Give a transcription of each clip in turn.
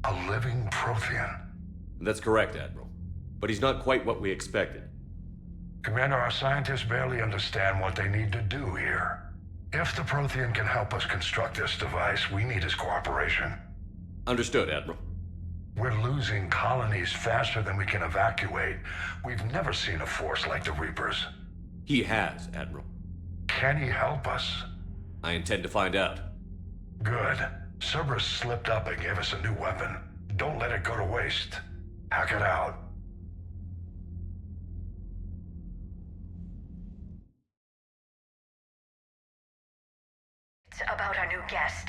A living Prothean. That's correct, Admiral. But he's not quite what we expected. Commander, our scientists barely understand what they need to do here. If the Prothean can help us construct this device, we need his cooperation. Understood, Admiral. We're losing colonies faster than we can evacuate. We've never seen a force like the Reapers. He has, Admiral. Can he help us? I intend to find out. Good. Cerberus slipped up and gave us a new weapon. Don't let it go to waste. Hack it out. It's about our new guest.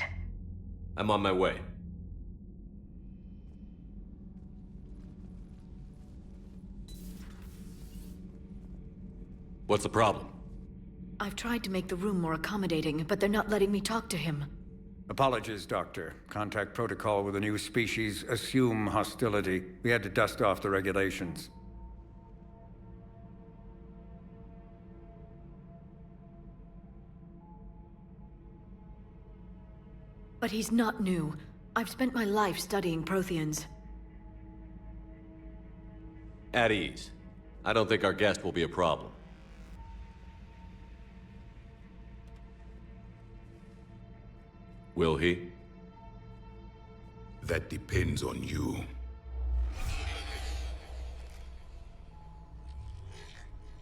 I'm on my way. What's the problem? I've tried to make the room more accommodating, but they're not letting me talk to him. Apologies, Doctor. Contact protocol with a new species. Assume hostility. We had to dust off the regulations. But he's not new. I've spent my life studying Protheans. At ease. I don't think our guest will be a problem. Will he? That depends on you.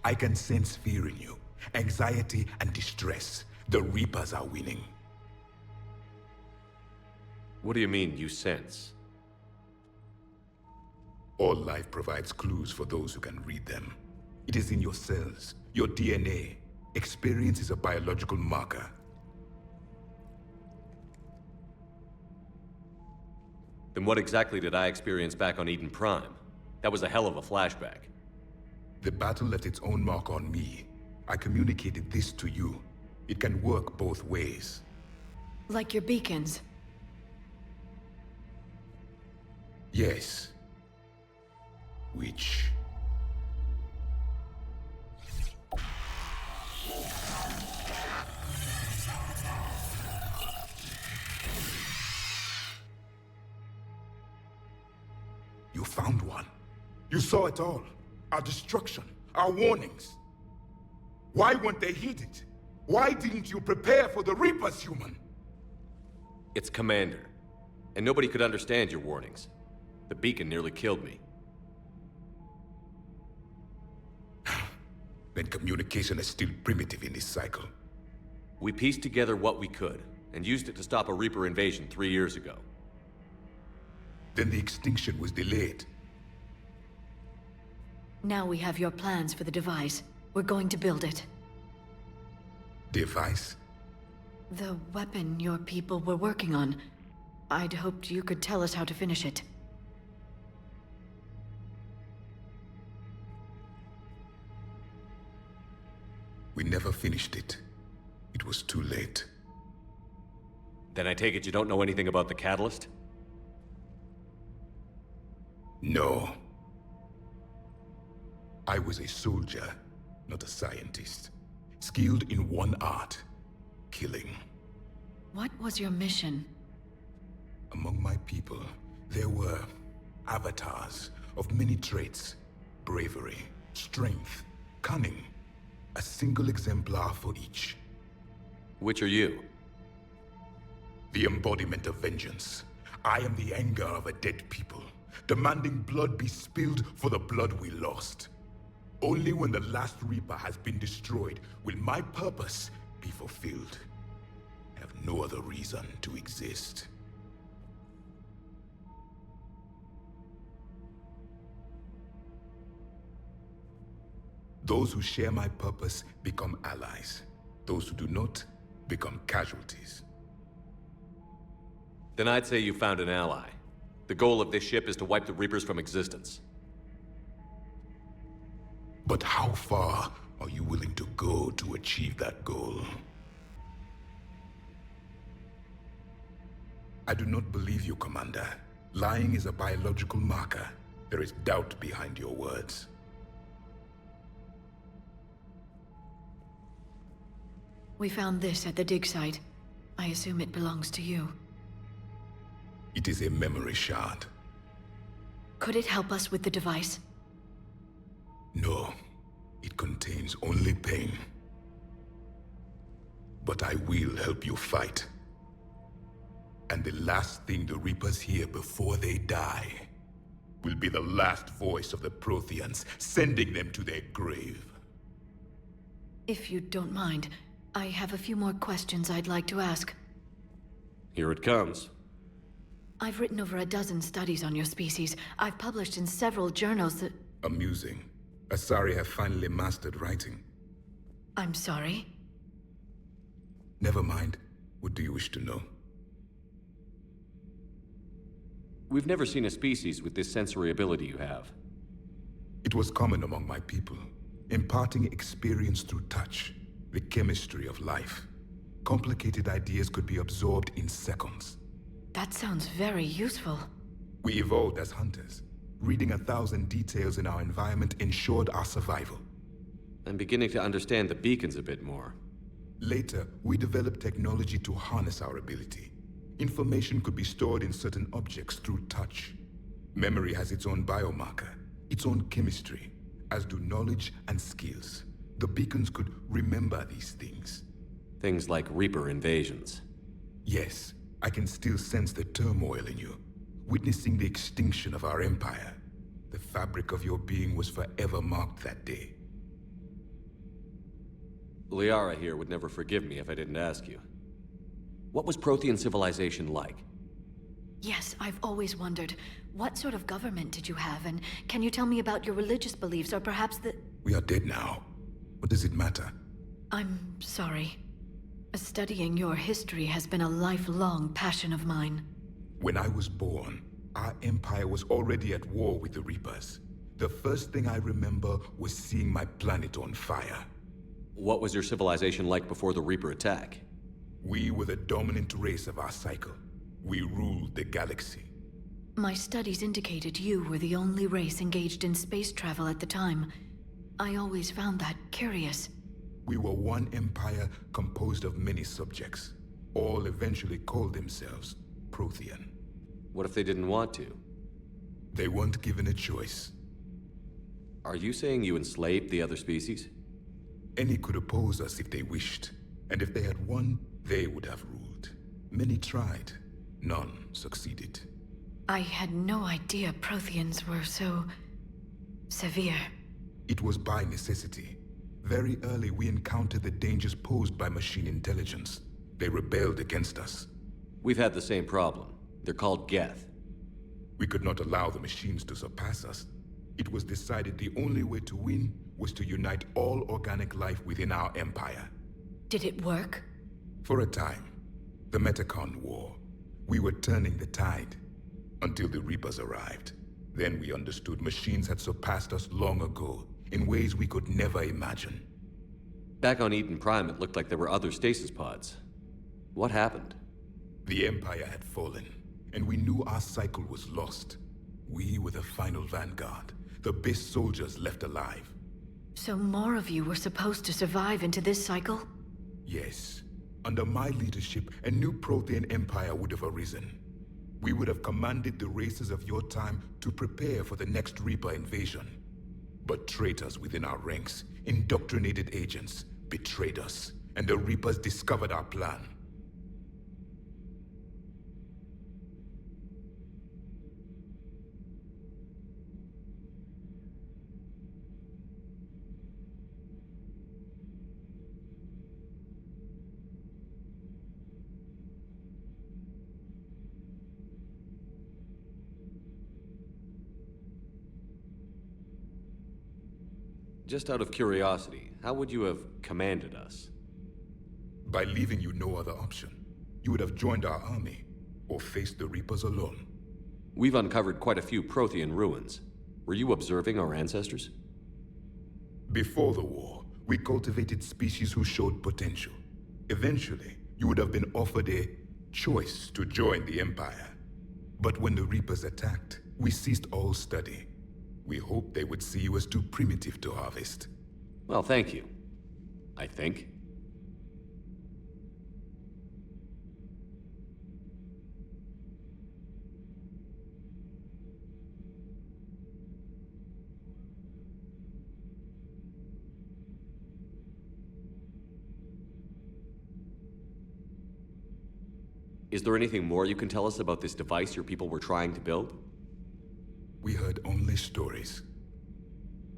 I can sense fear in you, anxiety and distress. The Reapers are winning. What do you mean, you sense? All life provides clues for those who can read them. It is in your cells, your DNA. Experience is a biological marker. Then what exactly did I experience back on Eden Prime? That was a hell of a flashback. The battle left its own mark on me. I communicated this to you. It can work both ways. Like your beacons. Yes. Which... You found one. You saw it all. Our destruction, our warnings. Why weren't they heeded? Why didn't you prepare for the Reapers, human? It's Commander. And nobody could understand your warnings. The beacon nearly killed me. Then communication is still primitive in this cycle. We pieced together what we could, and used it to stop a Reaper invasion 3 years ago. Then the extinction was delayed. Now we have your plans for the device. We're going to build it. Device? The weapon your people were working on. I'd hoped you could tell us how to finish it. We never finished it. It was too late. Then I take it you don't know anything about the catalyst? No. I was a soldier, not a scientist. Skilled in one art, killing. What was your mission? Among my people, there were avatars of many traits. Bravery, strength, cunning. A single exemplar for each. Which are you? The embodiment of vengeance. I am the anger of a dead people, demanding blood be spilled for the blood we lost. Only when the last Reaper has been destroyed will my purpose be fulfilled. I have no other reason to exist. Those who share my purpose become allies. Those who do not become casualties. Then I'd say you found an ally. The goal of this ship is to wipe the Reapers from existence. But how far are you willing to go to achieve that goal? I do not believe you, Commander. Lying is a biological marker. There is doubt behind your words. We found this at the dig site. I assume it belongs to you. It is a memory shard. Could it help us with the device? No, it contains only pain. But I will help you fight. And the last thing the Reapers hear before they die will be the last voice of the Protheans, sending them to their grave. If you don't mind, I have a few more questions I'd like to ask. Here it comes. I've written over a dozen studies on your species. I've published in several journals that... Amusing. Asari have finally mastered writing. I'm sorry? Never mind. What do you wish to know? We've never seen a species with this sensory ability you have. It was common among my people, imparting experience through touch, the chemistry of life. Complicated ideas could be absorbed in seconds. That sounds very useful. We evolved as hunters. Reading 1,000 details in our environment ensured our survival. I'm beginning to understand the beacons a bit more. Later, we developed technology to harness our ability. Information could be stored in certain objects through touch. Memory has its own biomarker, its own chemistry, as do knowledge and skills. The beacons could remember these things. Things like Reaper invasions. Yes, I can still sense the turmoil in you, witnessing the extinction of our empire. The fabric of your being was forever marked that day. Liara here would never forgive me if I didn't ask you. What was Prothean civilization like? Yes, I've always wondered, what sort of government did you have, and can you tell me about your religious beliefs, or perhaps the... We are dead now. What does it matter? I'm sorry. Studying your history has been a lifelong passion of mine. When I was born, our empire was already at war with the Reapers. The first thing I remember was seeing my planet on fire. What was your civilization like before the Reaper attack? We were the dominant race of our cycle. We ruled the galaxy. My studies indicated you were the only race engaged in space travel at the time. I always found that curious. We were one empire composed of many subjects. All eventually called themselves Prothean. What if they didn't want to? They weren't given a choice. Are you saying you enslaved the other species? Any could oppose us if they wished. And if they had won, they would have ruled. Many tried. None succeeded. I had no idea Protheans were so... severe. It was by necessity. Very early we encountered the dangers posed by machine intelligence. They rebelled against us. We've had the same problem. They're called Geth. We could not allow the machines to surpass us. It was decided the only way to win was to unite all organic life within our empire. Did it work? For a time. The Metacon War. We were turning the tide. Until the Reapers arrived. Then we understood machines had surpassed us long ago, in ways we could never imagine. Back on Eden Prime, it looked like there were other stasis pods. What happened? The Empire had fallen, and we knew our cycle was lost. We were the final vanguard, the best soldiers left alive. So more of you were supposed to survive into this cycle? Yes. Under my leadership, a new Prothean empire would have arisen. We would have commanded the races of your time to prepare for the next Reaper invasion. But traitors within our ranks, indoctrinated agents, betrayed us, and the Reapers discovered our plan. Just out of curiosity, how would you have commanded us? By leaving you no other option. You would have joined our army, or faced the Reapers alone. We've uncovered quite a few Prothean ruins. Were you observing our ancestors? Before the war, we cultivated species who showed potential. Eventually, you would have been offered a choice to join the Empire. But when the Reapers attacked, we ceased all study. We hoped they would see you as too primitive to harvest. Well, thank you. I think. Is there anything more you can tell us about this device your people were trying to build? We heard only stories.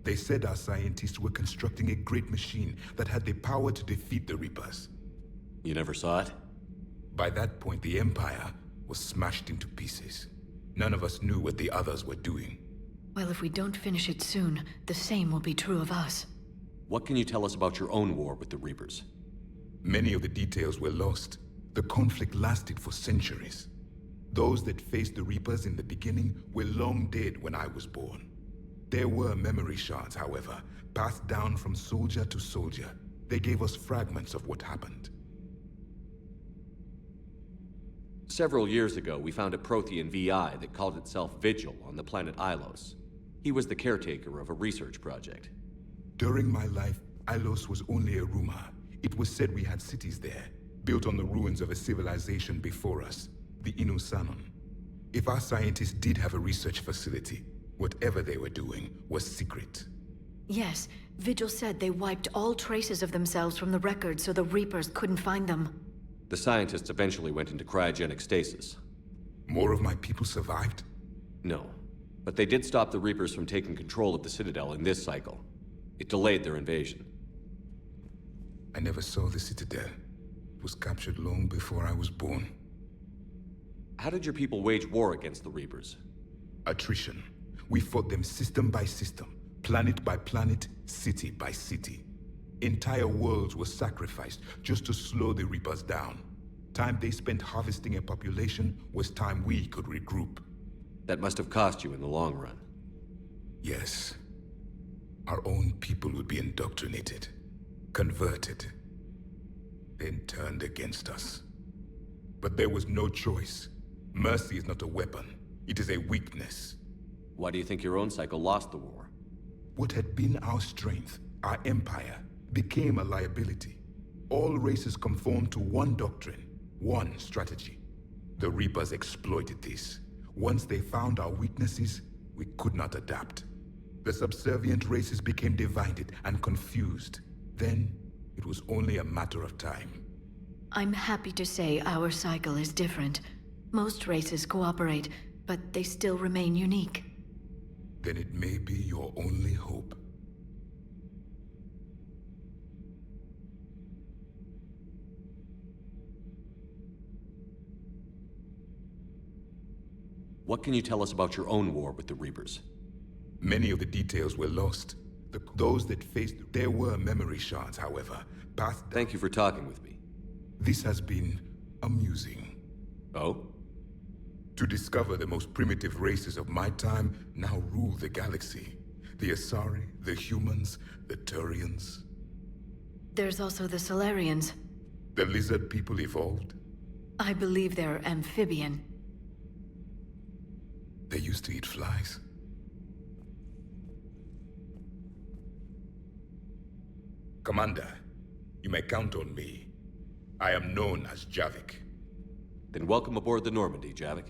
They said our scientists were constructing a great machine that had the power to defeat the Reapers. You never saw it? By that point, the Empire was smashed into pieces. None of us knew what the others were doing. Well, if we don't finish it soon, the same will be true of us. What can you tell us about your own war with the Reapers? Many of the details were lost. The conflict lasted for centuries. Those that faced the Reapers in the beginning were long dead when I was born. There were memory shards, however, passed down from soldier to soldier. They gave us fragments of what happened. Several years ago, we found a Prothean VI that called itself Vigil on the planet Ilos. He was the caretaker of a research project. During my life, Ilos was only a rumor. It was said we had cities there, built on the ruins of a civilization before us, the Inusanon. If our scientists did have a research facility, whatever they were doing was secret. Yes, Vigil said they wiped all traces of themselves from the records so the Reapers couldn't find them. The scientists eventually went into cryogenic stasis. More of my people survived? No, but they did stop the Reapers from taking control of the Citadel in this cycle. It delayed their invasion. I never saw the Citadel. It was captured long before I was born. How did your people wage war against the Reapers? Attrition. We fought them system by system, planet by planet, city by city. Entire worlds were sacrificed just to slow the Reapers down. Time they spent harvesting a population was time we could regroup. That must have cost you in the long run. Yes. Our own people would be indoctrinated, converted, then turned against us. But there was no choice. Mercy is not a weapon. It is a weakness. Why do you think your own cycle lost the war? What had been our strength, our empire, became a liability. All races conformed to one doctrine, one strategy. The Reapers exploited this. Once they found our weaknesses, we could not adapt. The subservient races became divided and confused. Then, it was only a matter of time. I'm happy to say our cycle is different. Most races cooperate, but they still remain unique. Then it may be your only hope. What can you tell us about your own war with the Reapers? Many of the details were lost. Those that faced... There were memory shards, however, passed... Thank you for talking with me. This has been amusing. Oh? To discover the most primitive races of my time now rule the galaxy. The Asari, the humans, the Turians. There's also the Solarians. The lizard people evolved. I believe they're amphibian. They used to eat flies. Commander, you may count on me. I am known as Javik. Then welcome aboard the Normandy, Javik.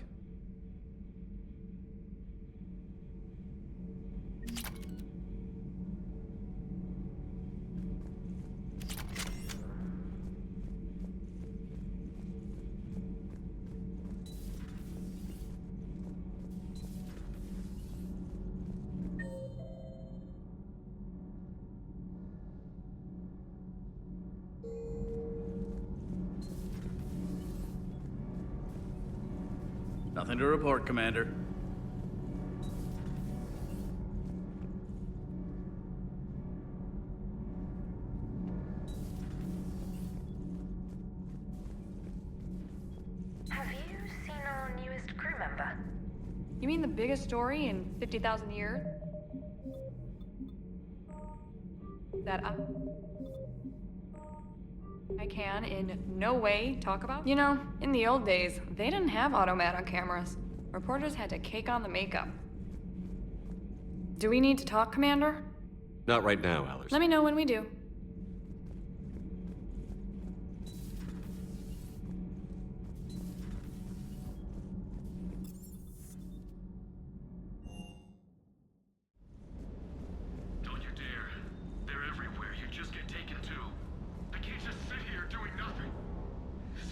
Nothing to report, Commander. Have you seen our newest crew member? You mean the biggest story in 50,000 years? That I can in no way talk about? You know, in the old days, they didn't have automatic cameras. Reporters had to cake on the makeup. Do we need to talk, Commander? Not right now, Allers. Let me know when we do. Don't you dare. They're everywhere. You just get taken too. I can't just sit here doing nothing.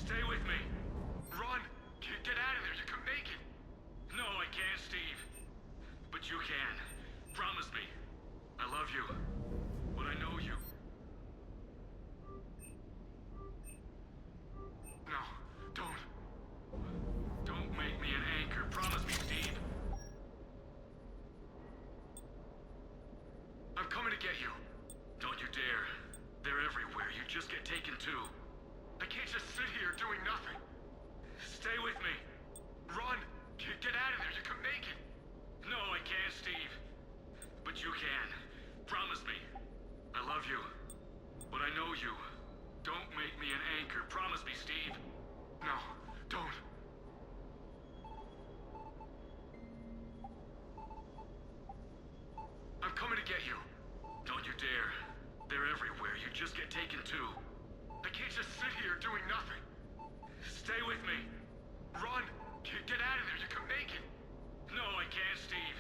Stay with me. Run. can. Promise me. I love you. But I know you. No, don't. Don't make me an anchor. Promise me, Steve. I'm coming to get you. Don't you dare. They're everywhere. You just get taken too. I can't just sit here doing nothing. Stay with me. Run. Get out of there. You can make it. No, I can't, Steve. But you can. Promise me. I love you. But I know you. Don't make me an anchor. Promise me, Steve. No, don't. I'm coming to get you. Don't you dare. They're everywhere. You just get taken too. I can't just sit here doing nothing. Stay with me. Run. Get out of there. You can make it. No, I can't, Steve.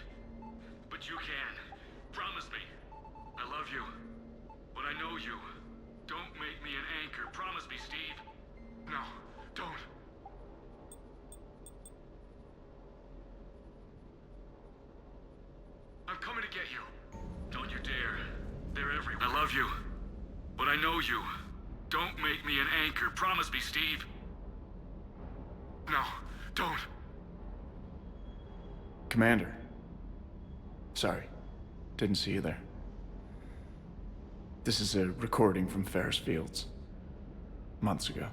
But you can. Promise me. I love you. But I know you. Don't make me an anchor. Promise me, Steve. No, don't. I'm coming to get you. Don't you dare. They're everywhere. I love you. But I know you. Don't make me an anchor. Promise me, Steve. No, don't. Commander. Sorry. Didn't see you there. This is a recording from Ferris Fields. Months ago.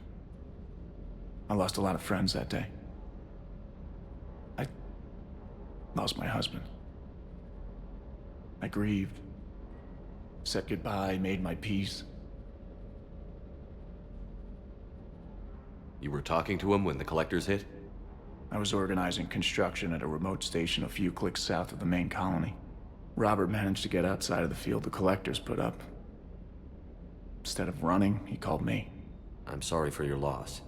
I lost a lot of friends that day. I lost my husband. I grieved. Said goodbye, made my peace. You were talking to him when the collectors hit? I was organizing construction at a remote station a few clicks south of the main colony. Robert managed to get outside of the field the collectors put up. Instead of running, he called me. I'm sorry for your loss.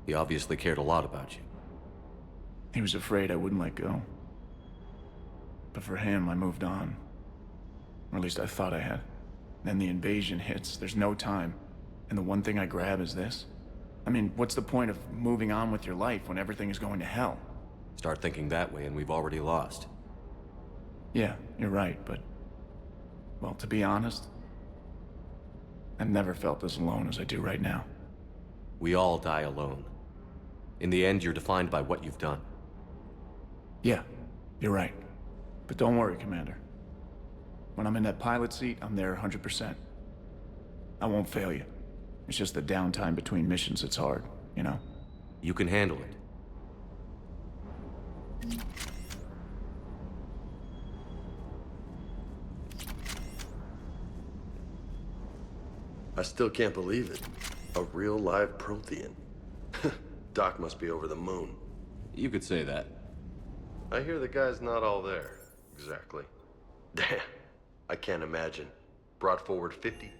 He obviously cared a lot about you. He was afraid I wouldn't let go. But for him, I moved on. Or at least I thought I had. Then the invasion hits, there's no time. And the one thing I grab is this. I mean, what's the point of moving on with your life when everything is going to hell? Start thinking that way and we've already lost. Yeah, you're right, but... well, to be honest, I've never felt as alone as I do right now. We all die alone. In the end, you're defined by what you've done. Yeah, you're right. But don't worry, Commander. When I'm in that pilot seat, I'm there 100%. I won't fail you. It's just the downtime between missions that's hard, you know? You can handle it. I still can't believe it. A real live Prothean. Doc must be over the moon. You could say that. I hear the guy's not all there. Exactly. Damn. I can't imagine. Brought forward 50...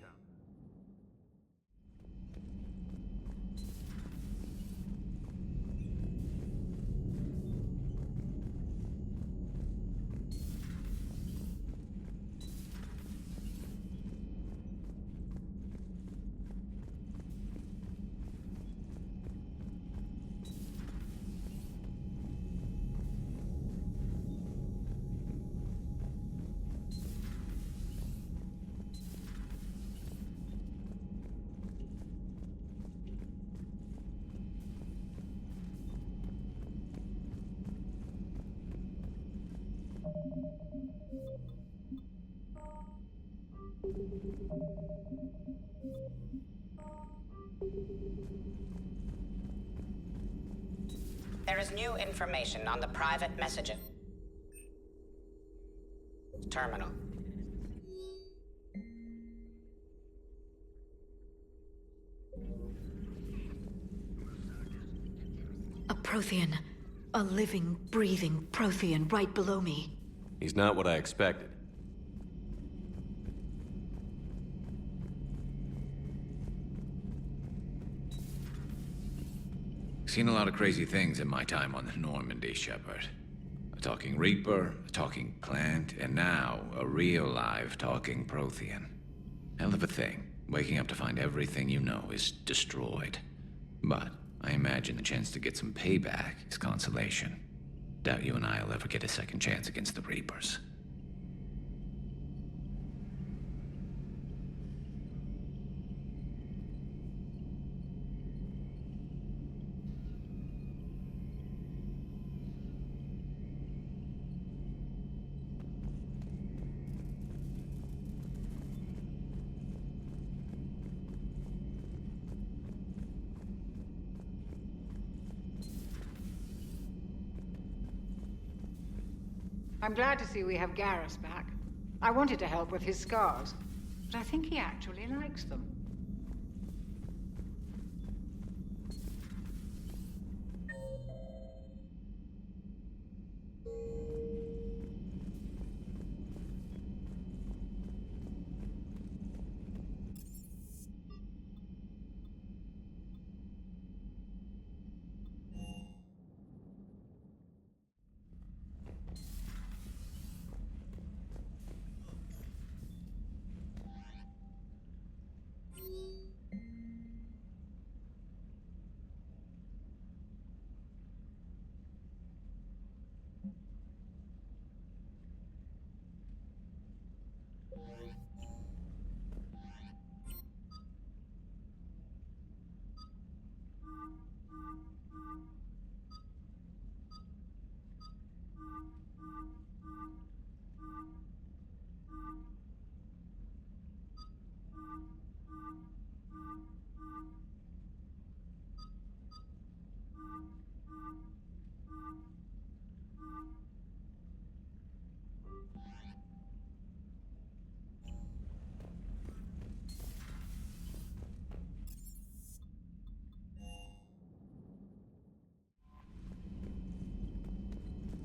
There is new information on the private messaging terminal. A Prothean. A living, breathing Prothean right below me. He's not what I expected. Seen a lot of crazy things in my time on the Normandy, Shepard. A talking Reaper, a talking plant, and now a real live talking Prothean. Hell of a thing, waking up to find everything you know is destroyed. But I imagine the chance to get some payback is consolation. Doubt you and I'll ever get a second chance against the Reapers. I'm glad to see we have Garrus back. I wanted to help with his scars, but I think he actually likes them.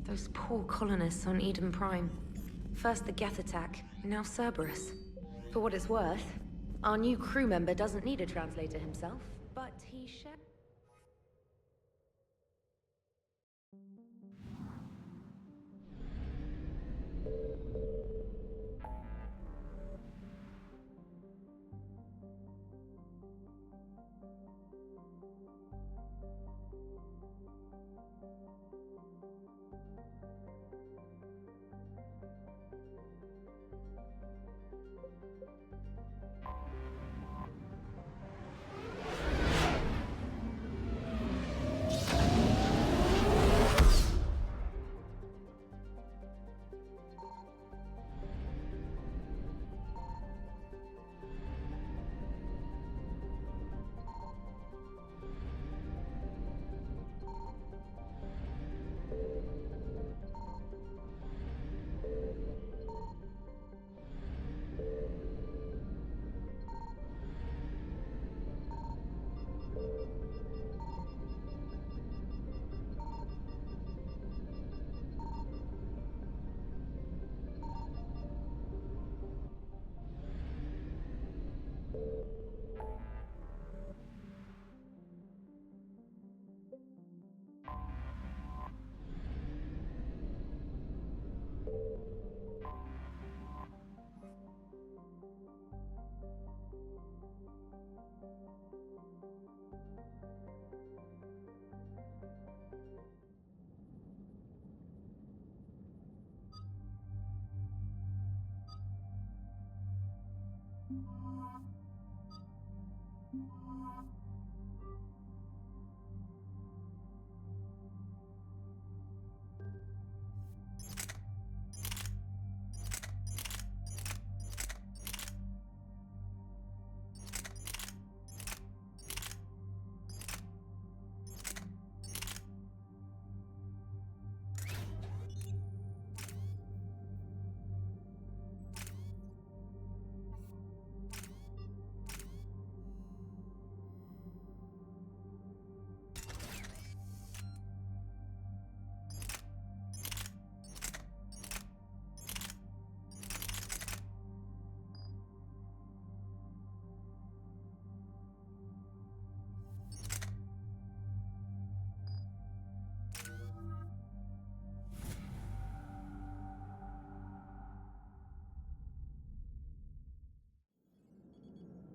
Those poor colonists on Eden Prime. First the Geth attack, now Cerberus. For what it's worth, our new crew member doesn't need a translator himself, but he shares.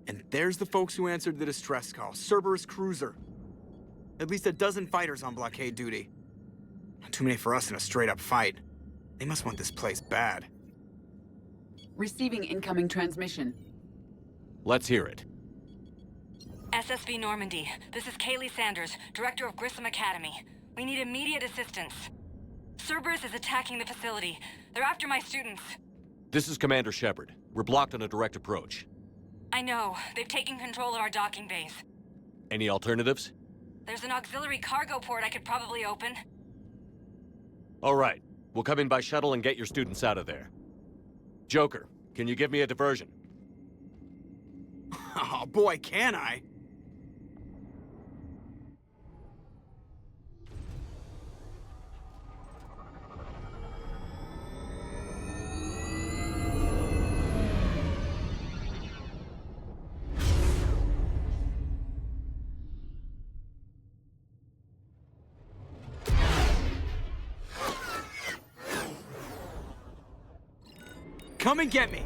And there's the folks who answered the distress call. Cerberus cruiser. At least a dozen fighters on blockade duty. Too many for us in a straight-up fight. They must want this place bad. Receiving incoming transmission. Let's hear it. SSV Normandy, this is Kaylee Sanders, Director of Grissom Academy. We need immediate assistance. Cerberus is attacking the facility. They're after my students. This is Commander Shepard. We're blocked on a direct approach. I know. They've taken control of our docking base. Any alternatives? There's an auxiliary cargo port I could probably open. All right. We'll come in by shuttle and get your students out of there. Joker, can you give me a diversion? Oh boy, can I! Come and get me!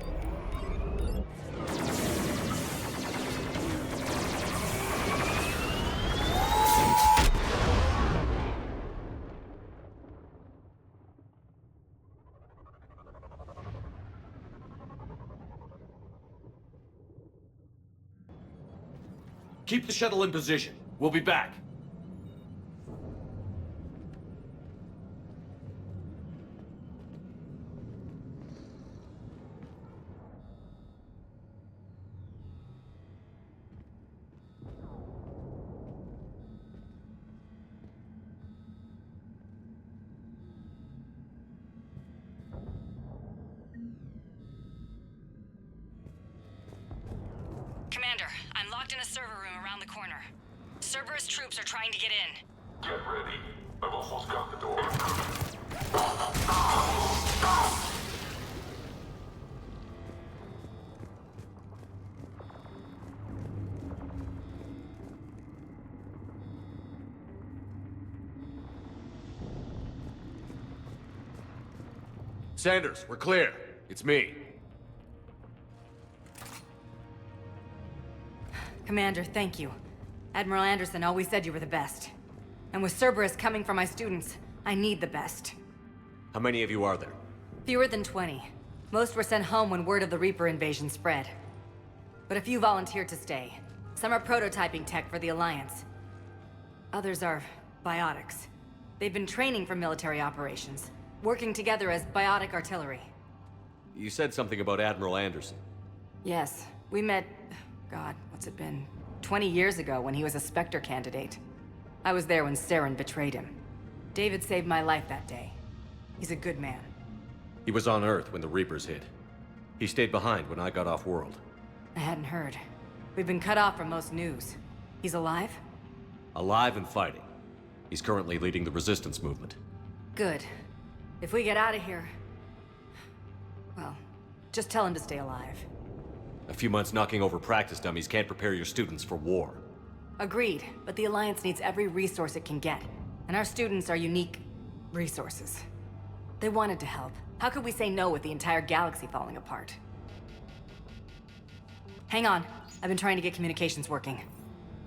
Keep the shuttle in position. We'll be back. Commander, I'm locked in a server room around the corner. Cerberus troops are trying to get in. Get ready. I've almost got the door. Sanders, we're clear. It's me. Commander, thank you. Admiral Anderson always said you were the best. And with Cerberus coming for my students, I need the best. How many of you are there? Fewer than 20. Most were sent home when word of the Reaper invasion spread. But a few volunteered to stay. Some are prototyping tech for the Alliance. Others are biotics. They've been training for military operations, working together as biotic artillery. You said something about Admiral Anderson. Yes, we met... God, what's it been? 20 years ago when he was a Spectre candidate. I was there when Saren betrayed him. David saved my life that day. He's a good man. He was on Earth when the Reapers hit. He stayed behind when I got off-world. I hadn't heard. We've been cut off from most news. He's alive? Alive and fighting. He's currently leading the resistance movement. Good. If we get out of here... well, just tell him to stay alive. A few months knocking over practice dummies can't prepare your students for war. Agreed, but the Alliance needs every resource it can get. And our students are unique resources. They wanted to help. How could we say no with the entire galaxy falling apart? Hang on. I've been trying to get communications working.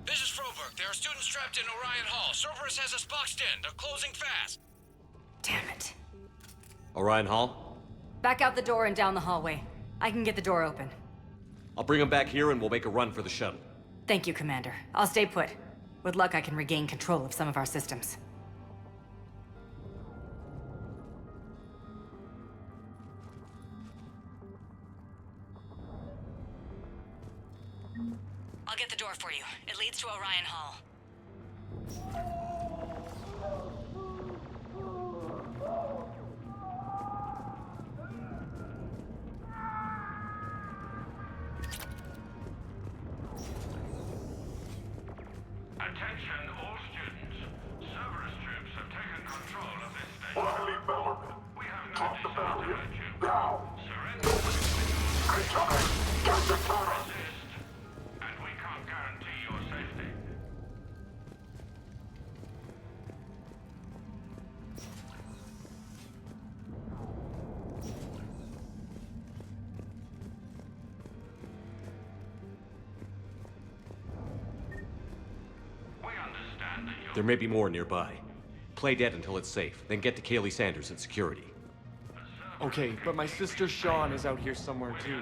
This is Froberg. There are students trapped in Orion Hall. Cerberus has us boxed in. They're closing fast. Damn it. Orion Hall? Back out the door and down the hallway. I can get the door open. I'll bring them back here and we'll make a run for the shuttle. Thank you, Commander. I'll stay put. With luck, I can regain control of some of our systems. I'll get the door for you. It leads to Orion Hall. Attention, all students. Cerberus troops have taken control of this station. Finally, Bellerman. We have no desire to hurt you. Now. Surrender. Resist. And we can't guarantee your safety. There may be more nearby. Play dead until it's safe, then get to Kaylee Sanders at security. Okay, but my sister Sean is out here somewhere too.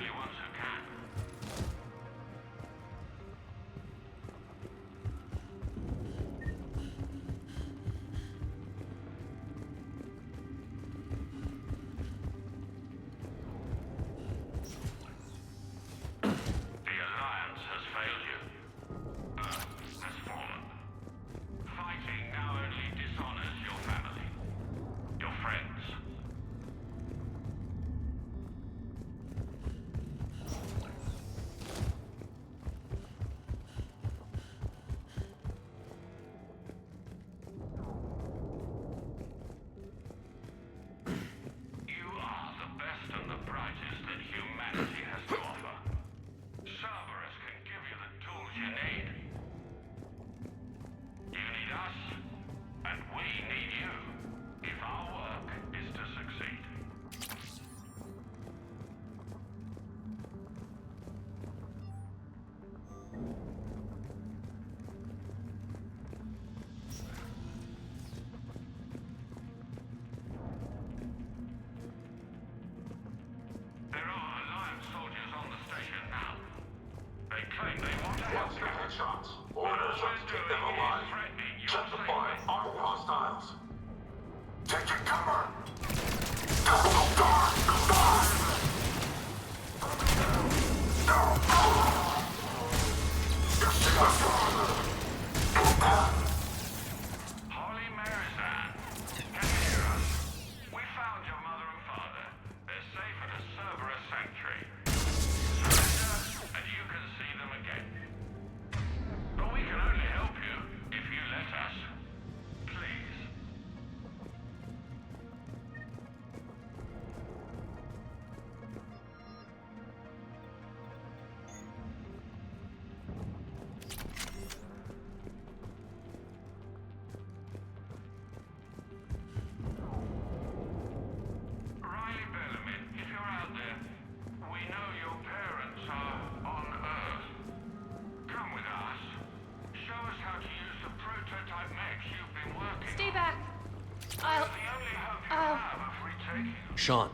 Sean,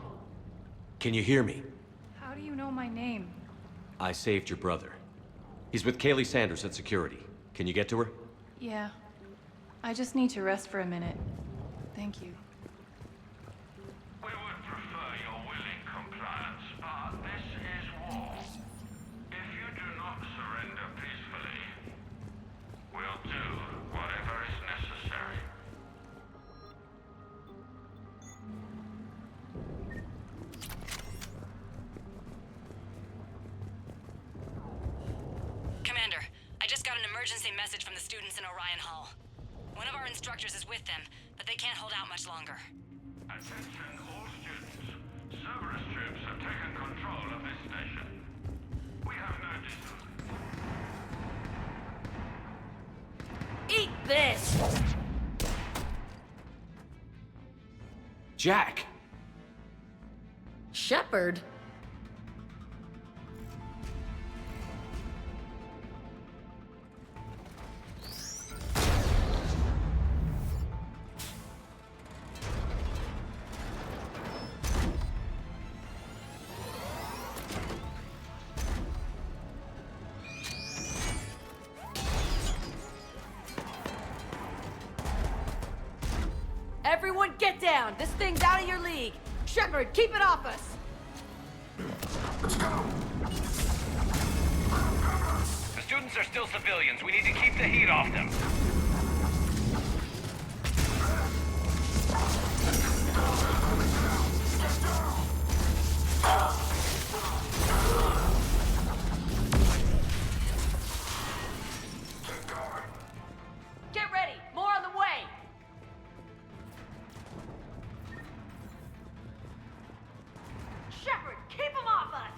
can you hear me? How do you know my name? I saved your brother. He's with Kaylee Sanders at security. Can you get to her? Yeah. I just need to rest for a minute. Thank you. We would prefer your willing compliance, but this is war. If you do not surrender peacefully, we'll do whatever is necessary. Commander, I just got an emergency message from the students in Orion Hall. One of our instructors is with them, but they can't hold out much longer. Attention all students. Cerberus troops have taken control of this station. We have no Eat this! Jack! Shepard? Everyone get down! This thing's out of your league! Shepard, keep it off us! The students are still civilians. We need to keep the heat off them. Get ready! More on the way! Shepard, keep him off us!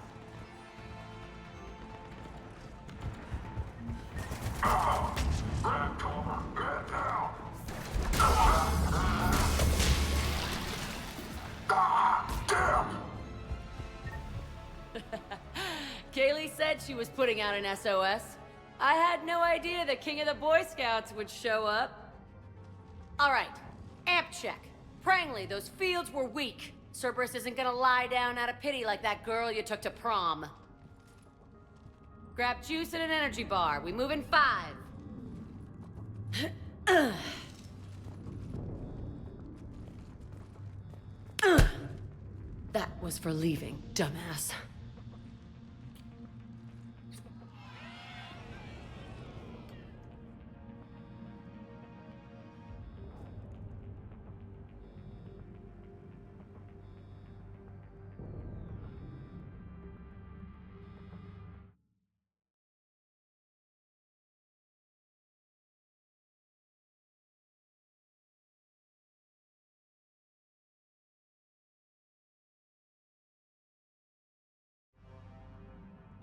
Kaylee said she was putting out an SOS. I had no idea the King of the Boy Scouts would show up. All right, Amp check. Prangley, those fields were weak. Cerberus isn't gonna lie down out of pity like that girl you took to prom. Grab juice and an energy bar. We move in 5. That was for leaving, dumbass.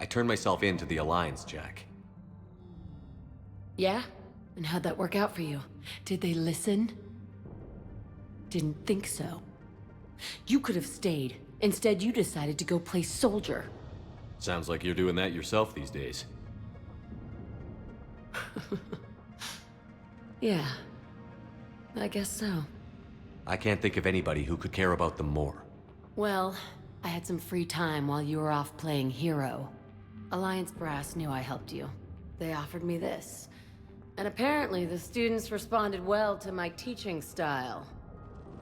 I turned myself in to the Alliance, Jack. Yeah? And how'd that work out for you? Did they listen? Didn't think so. You could have stayed. Instead, you decided to go play soldier. Sounds like you're doing that yourself these days. Yeah. I guess so. I can't think of anybody who could care about them more. Well, I had some free time while you were off playing hero. Alliance Brass knew I helped you. They offered me this. And apparently the students responded well to my teaching style.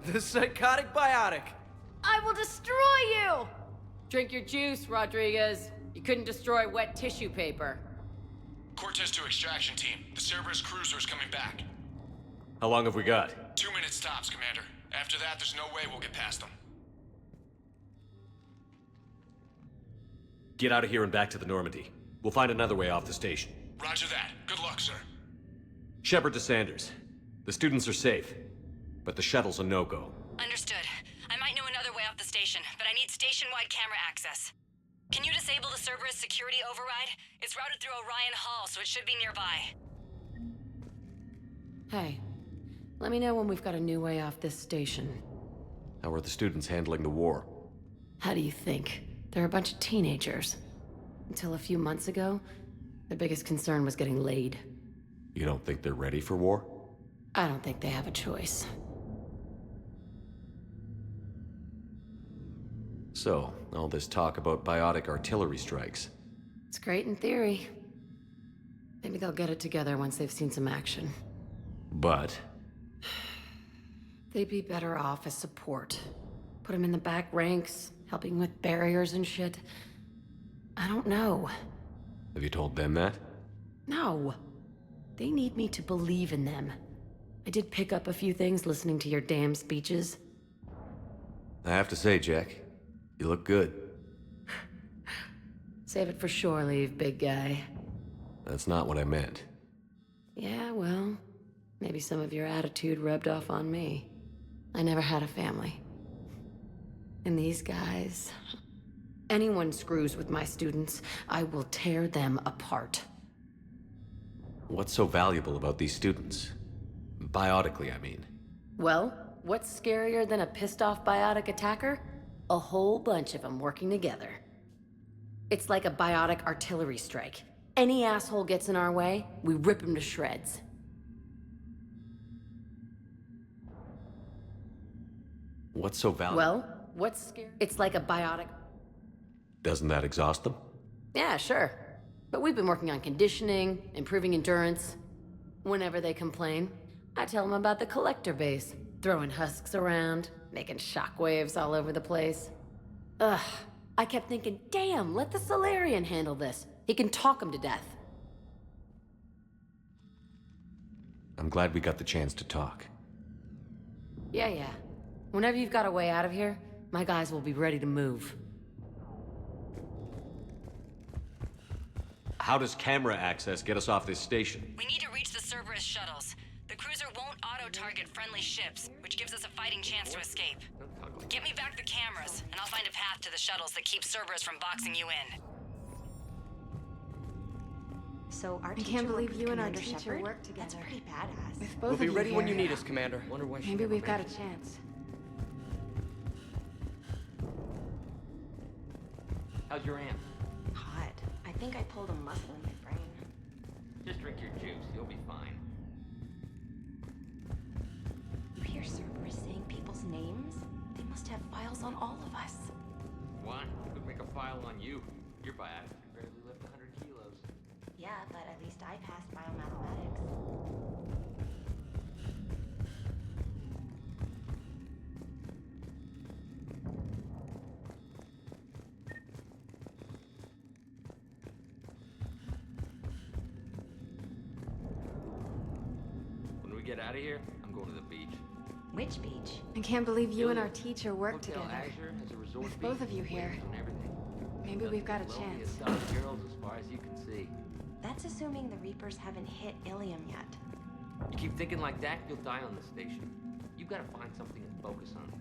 The psychotic biotic! I will destroy you! Drink your juice, Rodriguez. You couldn't destroy wet tissue paper. Cortez to extraction team. The Cerberus cruiser is coming back. How long have we got? 2 minutes tops, Commander. After that, there's no way we'll get past them. Get out of here and back to the Normandy. We'll find another way off the station. Roger that. Good luck, sir. Shepard to Sanders. The students are safe, but the shuttle's a no-go. Understood. I might know another way off the station, but I need station-wide camera access. Can you disable the Cerberus security override? It's routed through Orion Hall, so it should be nearby. Hey, let me know when we've got a new way off this station. How are the students handling the war? How do you think? They're a bunch of teenagers. Until a few months ago, their biggest concern was getting laid. You don't think they're ready for war? I don't think they have a choice. So, all this talk about biotic artillery strikes. It's great in theory. Maybe they'll get it together once they've seen some action. But? They'd be better off as support. Put them in the back ranks, helping with barriers and shit. I don't know. Have you told them that? No. They need me to believe in them. I did pick up a few things listening to your damn speeches. I have to say, Jack, you look good. Save it for shore leave, big guy. That's not what I meant. Yeah, well, maybe some of your attitude rubbed off on me. I never had a family. And these guys... Anyone screws with my students, I will tear them apart. What's so valuable about these students? Biotically, I mean. Well, what's scarier than a pissed-off biotic attacker? A whole bunch of them working together. It's like a biotic artillery strike. Any asshole gets in our way, we rip him to shreds. What's so valuable? Well, what's scary? It's like a biotic... Doesn't that exhaust them? Yeah, sure. But we've been working on conditioning, improving endurance. Whenever they complain, I tell them about the collector base, throwing husks around, making shockwaves all over the place. Ugh, I kept thinking, damn, let the Solarian handle this. He can talk them to death. I'm glad we got the chance to talk. Yeah. Whenever you've got a way out of here, my guys will be ready to move. How does camera access get us off this station? We need to reach the Cerberus shuttles. The cruiser won't auto-target friendly ships, which gives us a fighting chance to escape. Get me back the cameras, and I'll find a path to the shuttles that keep Cerberus from boxing you in. So our I teacher can't believe worked you with and our Commander teacher Shepard? worked together. That's pretty badass. With both We'll be of you ready when here. you need us, Commander. Wonder when Maybe we've got a chance. How's your aunt? Hot. I think I pulled a muscle in my brain. Just drink your juice. You'll be fine. You hear Cerberus? saying people's names? They must have files on all of us. Why? Could make a file on you. Your biax can barely lift 100 kilos. Yeah, but at least I passed biomathematics. When we get out of here, I'm going to the beach. Which beach? I can't believe you and our teacher work Hotel together. Azure has a resort With beach both of you here. waves and everything. Maybe we've got a chance. Loneliest South girls as far as you can see. That's assuming the Reapers haven't hit Ilium yet. You keep thinking like that, you'll die on this station. You gotta find something to focus on.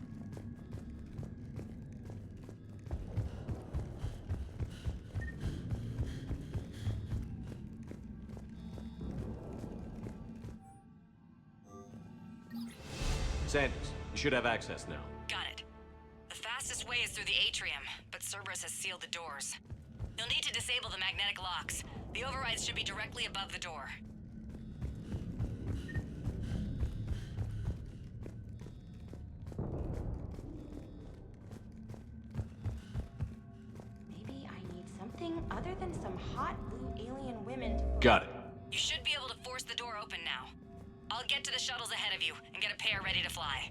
Sanders, you should have access now. Got it. The fastest way is through the atrium, but Cerberus has sealed the doors. You'll need to disable the magnetic locks. The overrides should be directly above the door. Maybe I need something other than some hot blue alien women to... Got it. You should be able to force the door open now. I'll get to the shuttles ahead of you and get a pair ready to fly.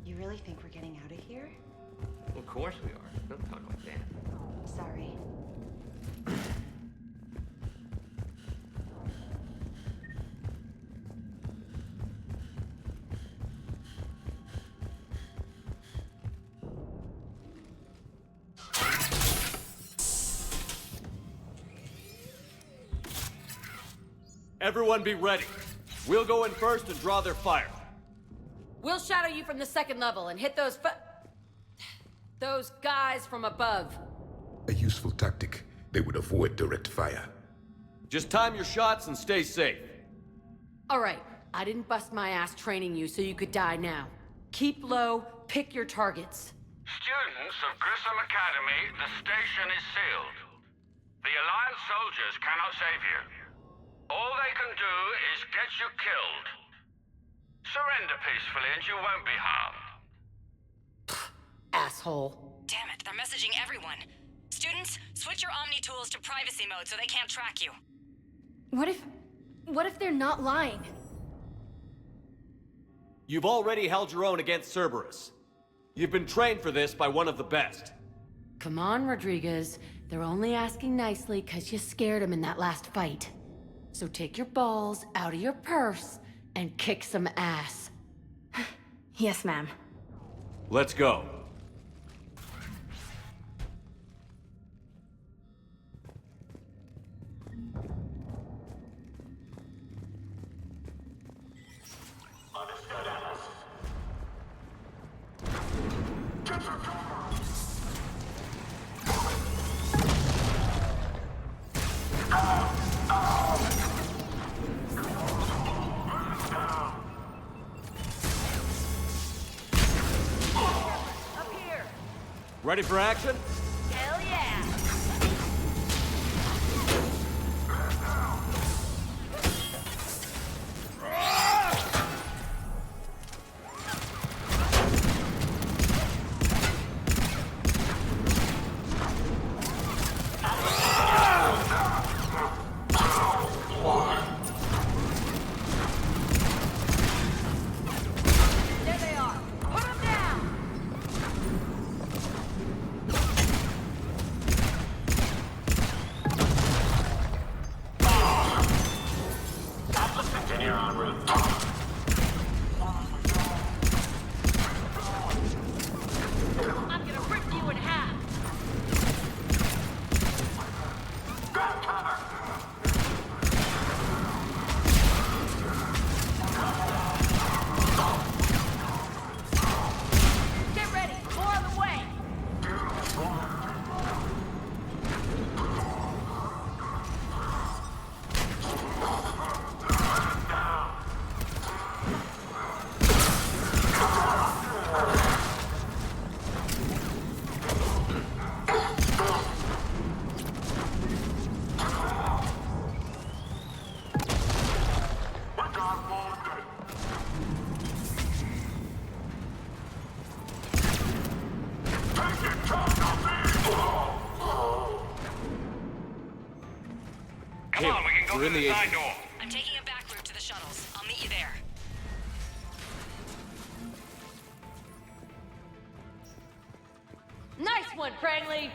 You really think we're getting out of here? Of course we are. Don't talk like that. Sorry. Everyone be ready. We'll go in first and draw their fire. We'll shadow you from the second level and hit those guys from above. A useful tactic. They would avoid direct fire. Just time your shots and stay safe. All right, I didn't bust my ass training you so you could die now. Keep low, pick your targets. Students of Grissom Academy, the station is sealed. The Alliance soldiers cannot save you. All they can do is get you killed. Surrender peacefully and you won't be harmed. Asshole. Damn it, they're messaging everyone. Students, switch your Omni tools to privacy mode so they can't track you. What if they're not lying? You've already held your own against Cerberus. You've been trained for this by one of the best. Come on, Rodriguez. They're only asking nicely because you scared them in that last fight. So take your balls out of your purse and kick some ass. Yes, ma'am. Let's go. Ready for action? Hell yeah! There they are. Put them down! Come on, we can go we're through in the the side atrium. door. I'm taking a back route to the shuttles. I'll meet you there. Nice one, Prangley!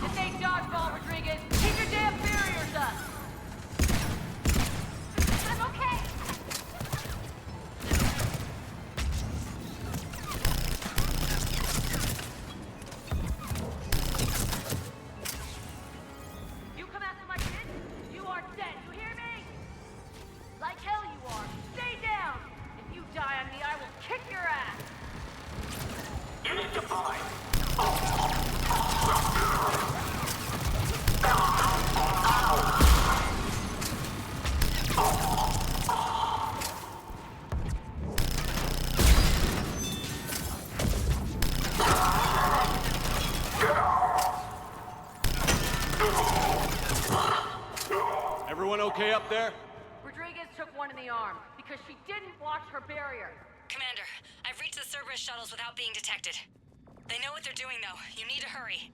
This ain't dodgeball, Rodriguez. Keep your damn barriers up! I'm okay! You come after my kid, you are dead, you hear me? Like hell you are. Stay down! If you die on me, I will kick your ass! Unit defined. Everyone okay up there? Rodriguez took one in the arm because she didn't watch her barrier. Commander, I've reached the Cerberus shuttles without being detected. They know what they're doing, though. You need to hurry.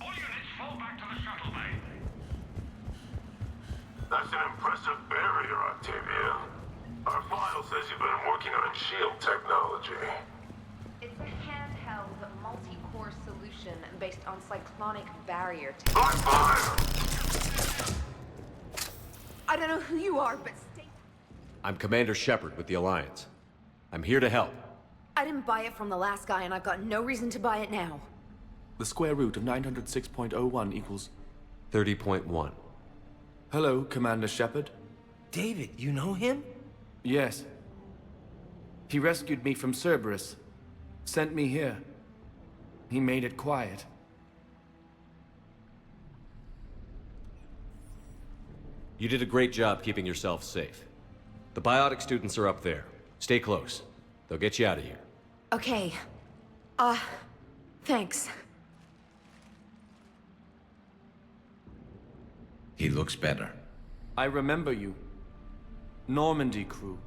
All units fall back to the shuttle bay. That's an impressive barrier, Octavia. Our file says you've been working on shield technology. It's a handheld, multi-core solution based on cyclonic barrier I don't know who you are, but stay... I'm Commander Shepard with the Alliance. I'm here to help. I didn't buy it from the last guy, and I've got no reason to buy it now. The square root of 906.01 equals... 30.1. Hello, Commander Shepard. David, you know him? Yes. He rescued me from Cerberus. Sent me here. He made it quiet. You did a great job keeping yourself safe. The biotic students are up there. Stay close. They'll get you out of here. Okay. Thanks. He looks better. I remember you. Normandy crew.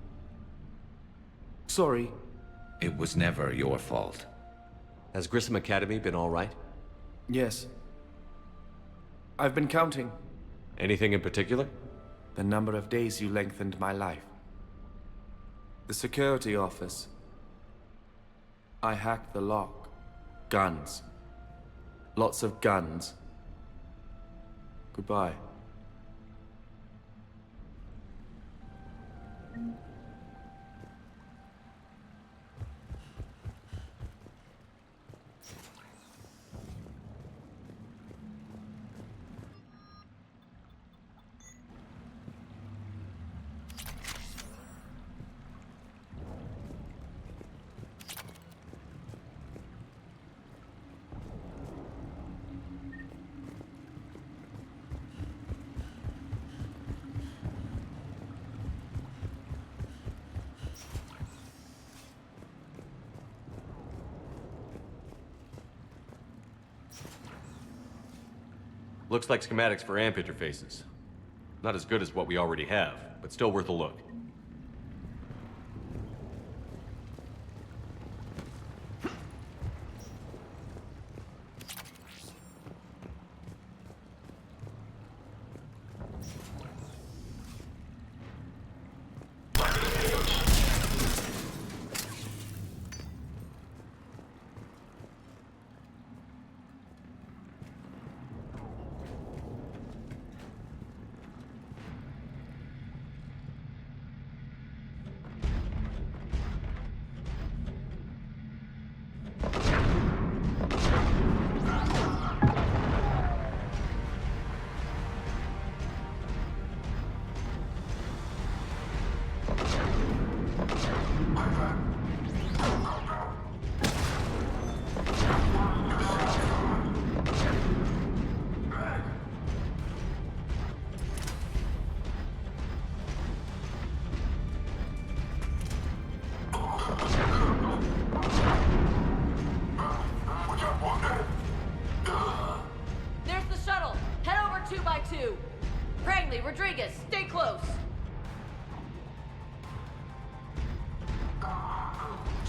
Sorry. It was never your fault. Has Grissom Academy been all right? Yes. I've been counting. Anything in particular? The number of days you lengthened my life. The security office. I hacked the lock. Guns. Lots of guns. Goodbye. Looks like schematics for AMP interfaces. Not as good as what we already have, but still worth a look. Langley, Rodriguez, stay close.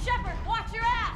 Shepard, watch your ass!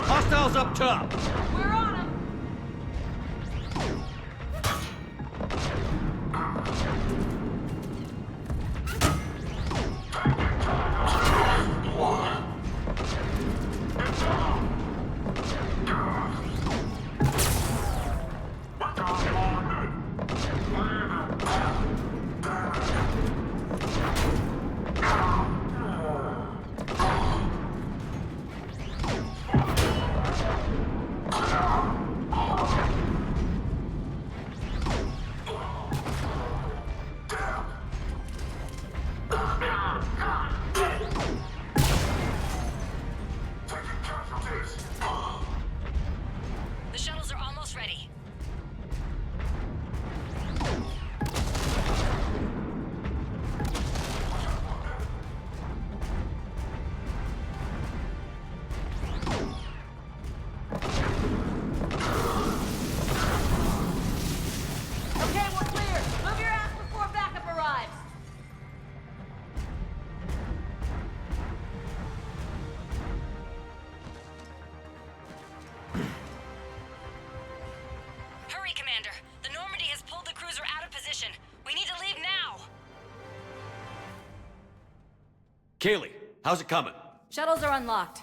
Hostiles up top! We're on him! The shuttles are almost ready. Okay, we're clear. Move your ass before backup arrives. Hurry, Commander. The Normandy has pulled the cruiser out of position. We need to leave now. Kaylee, how's it coming? Shuttles are unlocked.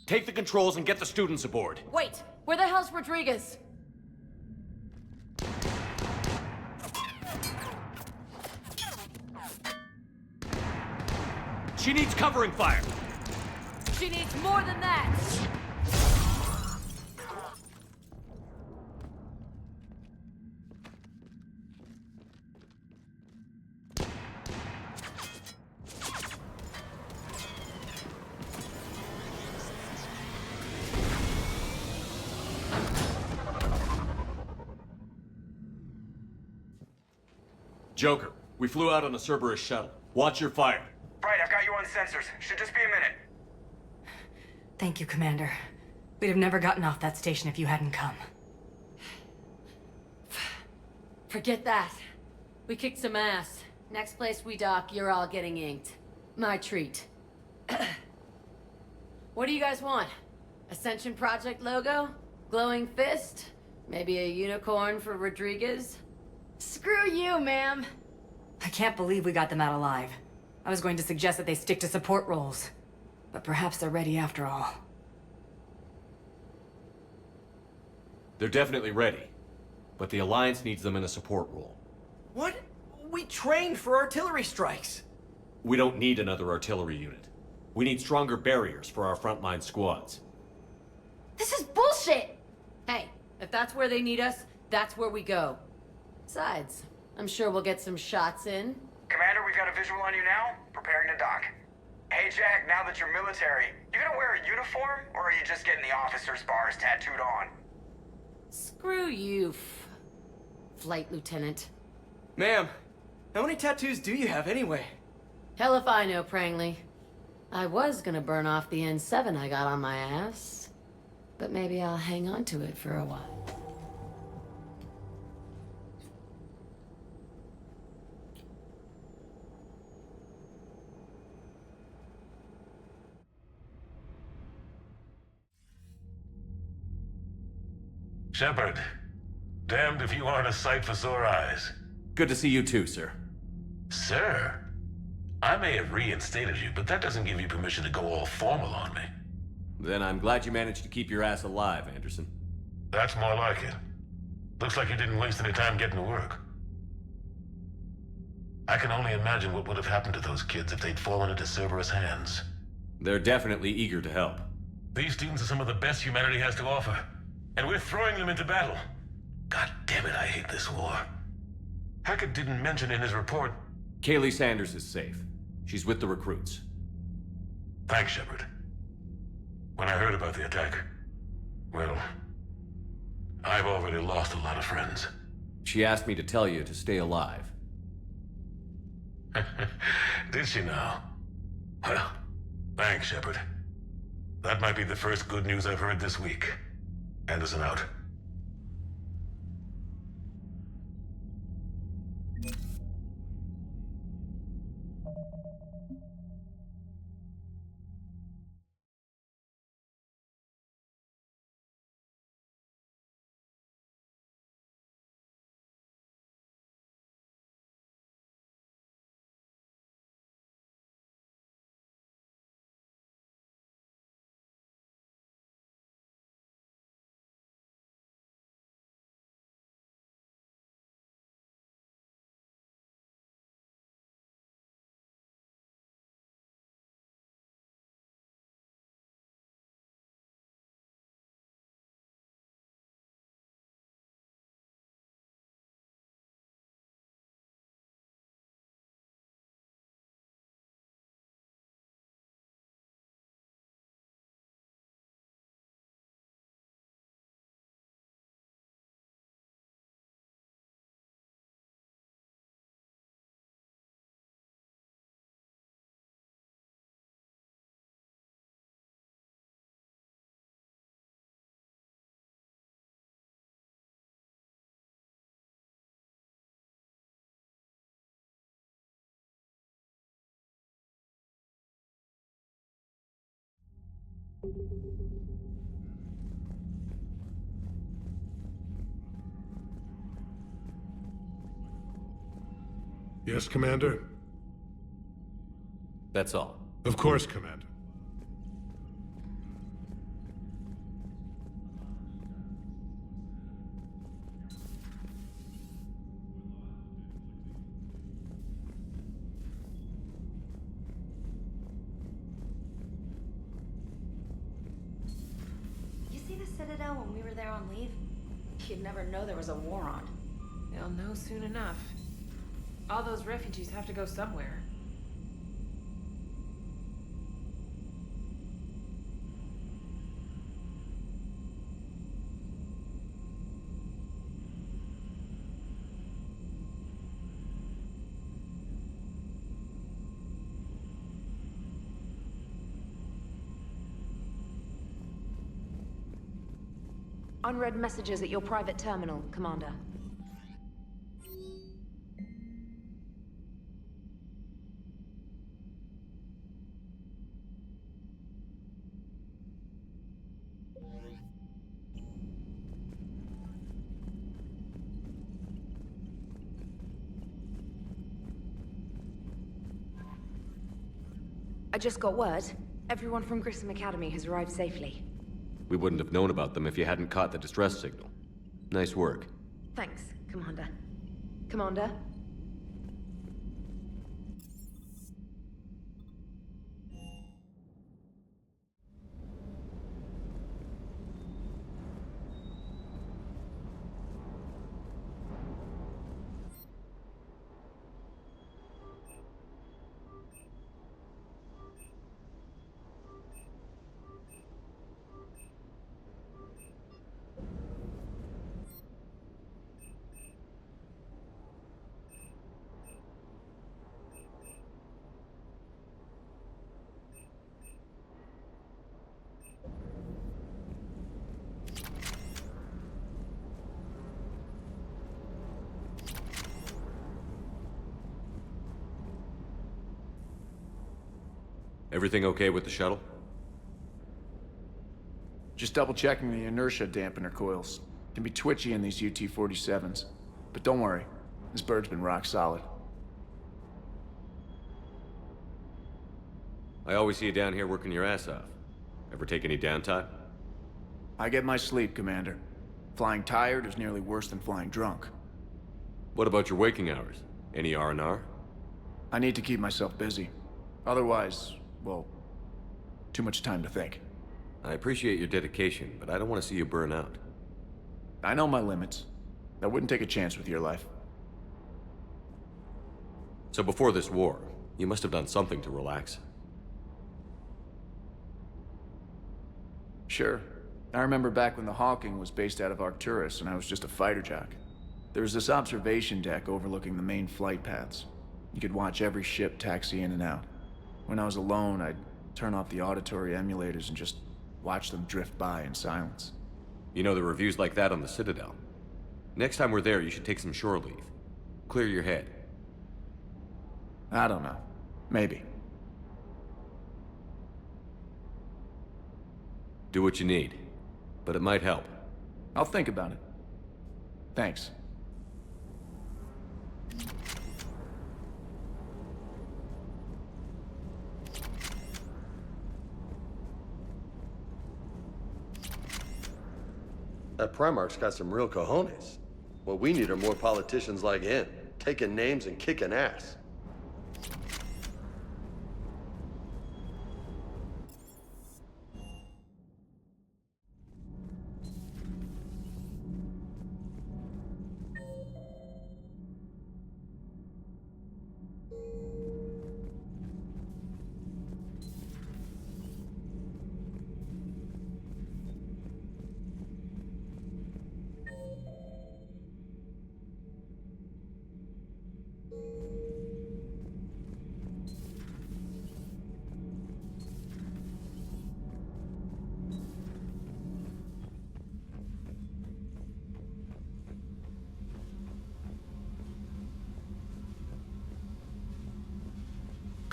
Take the controls and get the students aboard. Wait, where the hell's Rodriguez? She needs covering fire. She needs more than that. Joker, we flew out on a Cerberus shuttle. Watch your fire. Right, I've got you on sensors. Should just be a minute. Thank you, Commander. We'd have never gotten off that station if you hadn't come. Forget that. We kicked some ass. Next place we dock, you're all getting inked. My treat. What do you guys want? Ascension Project logo? Glowing fist? Maybe a unicorn for Rodriguez? Screw you, ma'am. I can't believe we got them out alive. I was going to suggest that they stick to support roles. But perhaps they're ready after all. They're definitely ready. But the Alliance needs them in a support role. What? We trained for artillery strikes. We don't need another artillery unit. We need stronger barriers for our frontline squads. This is bullshit! Hey, if that's where they need us, that's where we go. Besides, I'm sure we'll get some shots in. Commander, we've got a visual on you now. Preparing to dock. Hey, Jack, now that you're military, you gonna wear a uniform, or are you just getting the officer's bars tattooed on? Screw you, Flight Lieutenant. Ma'am, how many tattoos do you have anyway? Hell if I know, Prangley. I was gonna burn off the N7 I got on my ass. But maybe I'll hang on to it for a while. Shepard, damned if you aren't a sight for sore eyes. Good to see you too, sir. Sir? I may have reinstated you, but that doesn't give you permission to go all formal on me. Then I'm glad you managed to keep your ass alive, Anderson. That's more like it. Looks like you didn't waste any time getting to work. I can only imagine what would have happened to those kids if they'd fallen into Cerberus' hands. They're definitely eager to help. These students are some of the best humanity has to offer, and we're throwing them into battle. God damn it, I hate this war. Hackett didn't mention in his report... Kaylee Sanders is safe. She's with the recruits. Thanks, Shepard. When I heard about the attack, well, I've already lost a lot of friends. She asked me to tell you to stay alive. Did she now? Well, thanks, Shepard. That might be the first good news I've heard this week. Anderson out. Yes, Commander? That's all. Of course, Commander. You see the Citadel when we were there on leave? You'd never know there was a war on. They'll know soon enough. All those refugees have to go somewhere. Unread messages at your private terminal, Commander. I just got word. Everyone from Grissom Academy has arrived safely. We wouldn't have known about them if you hadn't caught the distress signal. Nice work. Thanks, Commander. Commander? Everything okay with the shuttle? Just double checking the inertia dampener coils. Can be twitchy in these UT-47s. But don't worry, this bird's been rock solid. I always see you down here working your ass off. Ever take any downtime? I get my sleep, Commander. Flying tired is nearly worse than flying drunk. What about your waking hours? Any R&R? I need to keep myself busy. Otherwise, well, too much time to think. I appreciate your dedication, but I don't want to see you burn out. I know my limits. I wouldn't take a chance with your life. So before this war, you must have done something to relax. Sure. I remember back when the Hawking was based out of Arcturus and I was just a fighter jock. There was this observation deck overlooking the main flight paths. You could watch every ship taxi in and out. When I was alone, I'd turn off the auditory emulators and just watch them drift by in silence. You know, the reviews like that on the Citadel. Next time we're there, you should take some shore leave. Clear your head. I don't know. Maybe. Do what you need. But it might help. I'll think about it. Thanks. That Primarch's got some real cojones. What we need are more politicians like him, taking names and kicking ass.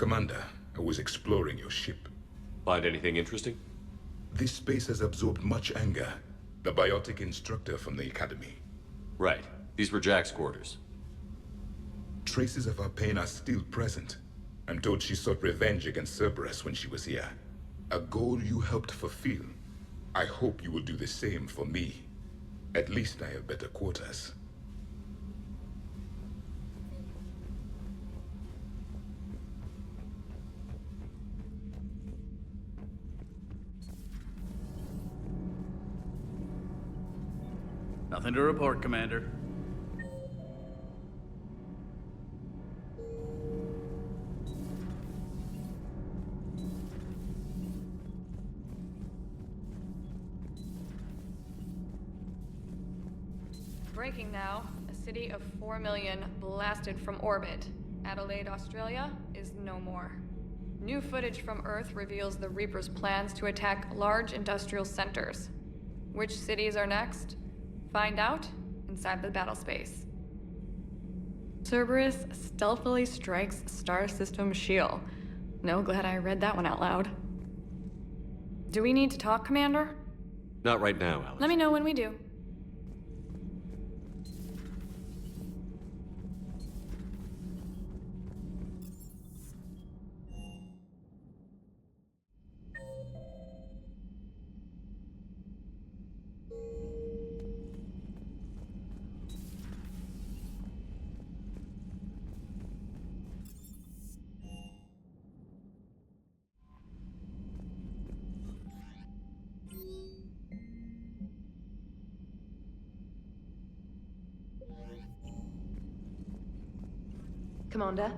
Commander, I was exploring your ship. Find anything interesting? This space has absorbed much anger. The biotic instructor from the Academy. Right. These were Jack's quarters. Traces of her pain are still present. I'm told she sought revenge against Cerberus when she was here. A goal you helped fulfill. I hope you will do the same for me. At least I have better quarters. Nothing to report, Commander. Breaking now. A city of 4 million blasted from orbit. Adelaide, Australia is no more. New footage from Earth reveals the Reaper's plans to attack large industrial centers. Which cities are next? Find out inside the battle space. Cerberus stealthily strikes Star System shield. No, glad I read that one out loud. Do we need to talk, Commander? Not right now, Alex. Let me know when we do. Commander?